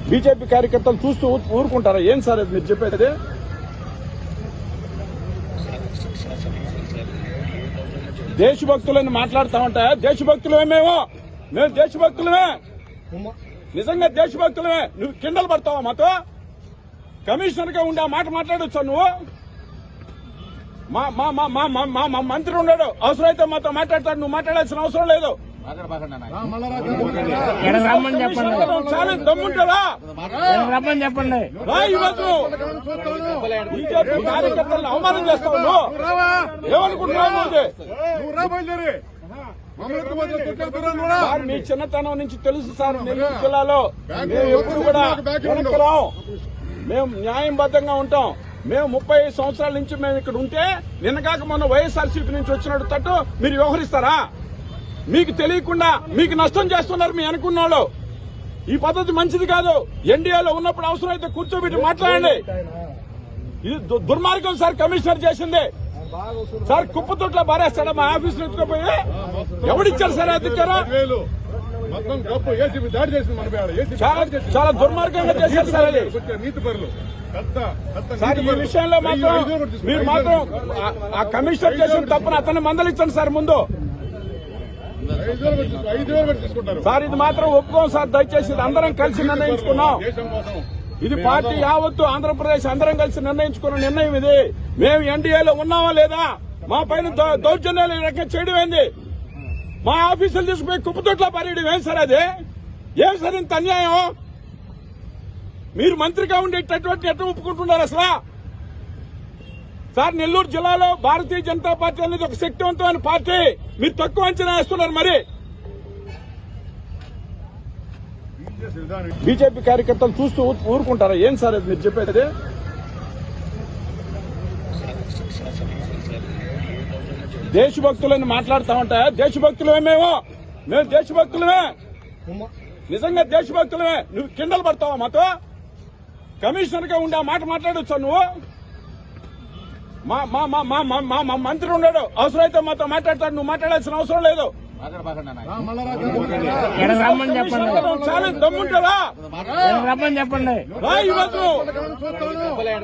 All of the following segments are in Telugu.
బీజేపీ కార్యకర్తలు చూస్తూ ఊరుకుంటారా? ఏం సార్ అది మీరు చెప్పేది? దేశభక్తులని మాట్లాడుతామంటే దేశభక్తులమే మేము దేశభక్తులమే, నిజంగా దేశభక్తులమే. నువ్వు కిండలు పడతావా మాతో? కమిషనర్ గా ఉండే మాట మాట్లాడొచ్చా నువ్వు? మా మంత్రి ఉన్నాడు, అవసరమైతే మాతో మాట్లాడతాడు, నువ్వు మాట్లాడాల్సిన అవసరం లేదు. చాలా దమ్ముంటారా? రమ్మని చెప్పండి. ఈరోజు బీజేపీ కార్యకర్తలను అవమానం చేస్తావు నువ్వు. ఏమనుకుంటున్నావు? సార్ మీ చిన్నతనం నుంచి తెలుసు సార్, నెల్లూరు జిల్లాలో మేము ఎప్పుడు కూడా వెనకరాం, మేము న్యాయబద్ధంగా ఉంటాం. మేము 35 సంవత్సరాల నుంచి మేము ఇక్కడ ఉంటే నిన్నగాక మొన్న వైఎస్ఆర్సీపీ నుంచి వచ్చినట్టు తట్టు మీరు వ్యవహరిస్తారా? మీకు తెలియకుండా మీకు నష్టం చేస్తున్నారు మీ అనుకున్న వాళ్ళు. ఈ పద్ధతి మంచిది కాదు. ఎన్డీఏలో ఉన్నప్పుడు అవసరమైతే కూర్చోబెట్టి మాట్లాడండి. ఇది దుర్మార్గం సార్ కమిషనర్ చేసింది. సార్ కుప్పతోట్ల బారేస్తాడా మా ఆఫీసులో ఎత్తుకుపోయి? ఎవడిచ్చారు సార్ అధికారం? చాలా దుర్మార్గంగా చేశారు సార్ అది. సార్ ఈ విషయంలో మాత్రం మీరు మాత్రం ఆ కమిషనర్ చేసిన తప్పని అతన్ని మందలించండి సార్ ముందు. సార్ ఇది మాత్రం ఒప్పుకోం సార్, దయచేసి అందరం కలిసి నిర్ణయించుకున్నాం. ఇది పార్టీ యావత్తు ఆంధ్రప్రదేశ్ అందరం కలిసి నిర్ణయించుకున్న నిర్ణయం ఇది. మేము ఎన్డీఏలో ఉన్నామా లేదా? మా పైన దౌర్జన్యాలు ఈ రకంగా చేయడం ఏంది? మా ఆఫీసులు తీసుకుపోయి కుప్పతోట్ల పారేయడం ఏం సార్ అది? ఏం సార్ ఇంత అన్యాయం? మీరు మంత్రిగా ఉండేటటువంటి ఎట్లా ఒప్పుకుంటున్నారు అసలు? సార్ నెల్లూరు జిల్లాలో భారతీయ జనతా పార్టీ అనేది ఒక శక్తివంతమైన పార్టీ, మీరు తక్కువ అంచనా వేస్తున్నారు. మరి బీజేపీ కార్యకర్తలు చూస్తూ ఊరుకుంటారా? ఏం సార్ అది మీరు చెప్పేది? దేశభక్తులని మాట్లాడుతామంటే దేశభక్తులమే మేము దేశభక్తులమే, నిజంగా దేశభక్తులమే. నువ్వు కిండలు పడతావా మాతో? కమిషనర్ గా ఉండే మాట మాట్లాడొచ్చా నువ్వు? మా మంత్రి ఉన్నాడు, అవసరమైతే మాతో మాట్లాడతాడు, నువ్వు మాట్లాడాల్సిన అవసరం లేదు. రమ్మని చెప్పండి. చాలా దమ్ముంటారా? రమ్మని చెప్పండి. ఈరోజు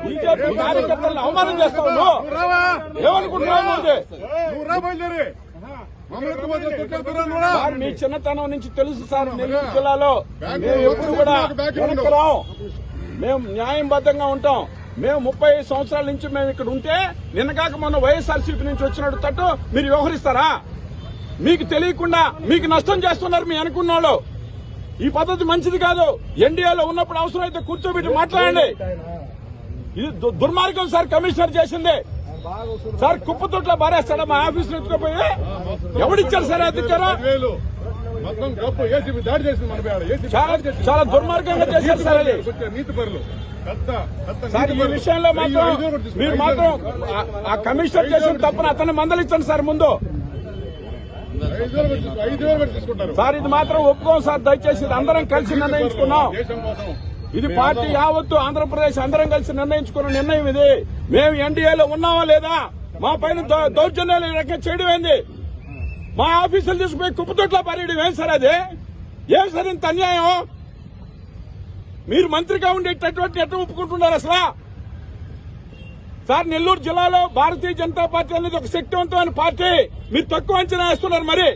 బీజేపీ కార్యకర్తలను అవమానం చేస్తావు నువ్వు. ఏమనుకుంటున్నావు? సార్ మీ చిన్నతనం నుంచి తెలుసు సార్, నెల్లూరు జిల్లాలో మేము ఎప్పుడు కూడా వెనకరాం, మేము న్యాయబద్ధంగా ఉంటాం. మేము 35 సంవత్సరాల నుంచి మేము ఇక్కడ ఉంటే నిన్నగాక మొన్న వైఎస్ఆర్సీపీ నుంచి వచ్చినట్టు తట్టు మీరు వ్యవహరిస్తారా? మీకు తెలియకుండా మీకు నష్టం చేస్తున్నారు మీ అనుకున్న వాళ్ళు. ఈ పద్ధతి మంచిది కాదు. ఎన్డీఏలో ఉన్నప్పుడు అవసరమైతే కూర్చోబెట్టి మాట్లాడండి. ఇది దుర్మార్గం సార్ కమిషనర్ చేసింది. సార్ కుప్పతోట్ల బారేస్తాడా మా ఆఫీసులో ఎత్తుకుపోయి? ఎవడిచ్చారు సార్ అధికారం? చాలా దుర్మార్గంగా చేశారు సార్ అది. సార్ ఈ విషయంలో మాత్రం మీరు మాత్రం ఆ కమిషనర్ చేసిన తప్పని అతన్ని మందలించండి సార్ ముందు. సార్ ఇది మాత్రం ఒప్పుకోం సార్, దయచేసి అందరం కలిసి నిర్ణయించుకున్నాం. ఇది పార్టీ యావత్తు ఆంధ్రప్రదేశ్ అందరం కలిసి నిర్ణయించుకున్న నిర్ణయం ఇది. మేము ఎన్డీఏలో ఉన్నామా లేదా? మా పైన దౌర్జన్యాలు ఈ రకంగా చేయడం ఏంది? మా ఆఫీసులు తీసుకుపోయి కుప్పతోట్ల పారేయడం ఏం సార్ అది? ఏం సార్ ఇంత అన్యాయం? మీరు మంత్రిగా ఉండేటటువంటి ఎట్లా ఒప్పుకుంటున్నారు అసలు? సార్ నెల్లూరు జిల్లాలో భారతీయ జనతా పార్టీ అనేది ఒక శక్తివంతమైన పార్టీ, మీరు తక్కువ అంచనా వేస్తున్నారు. మరి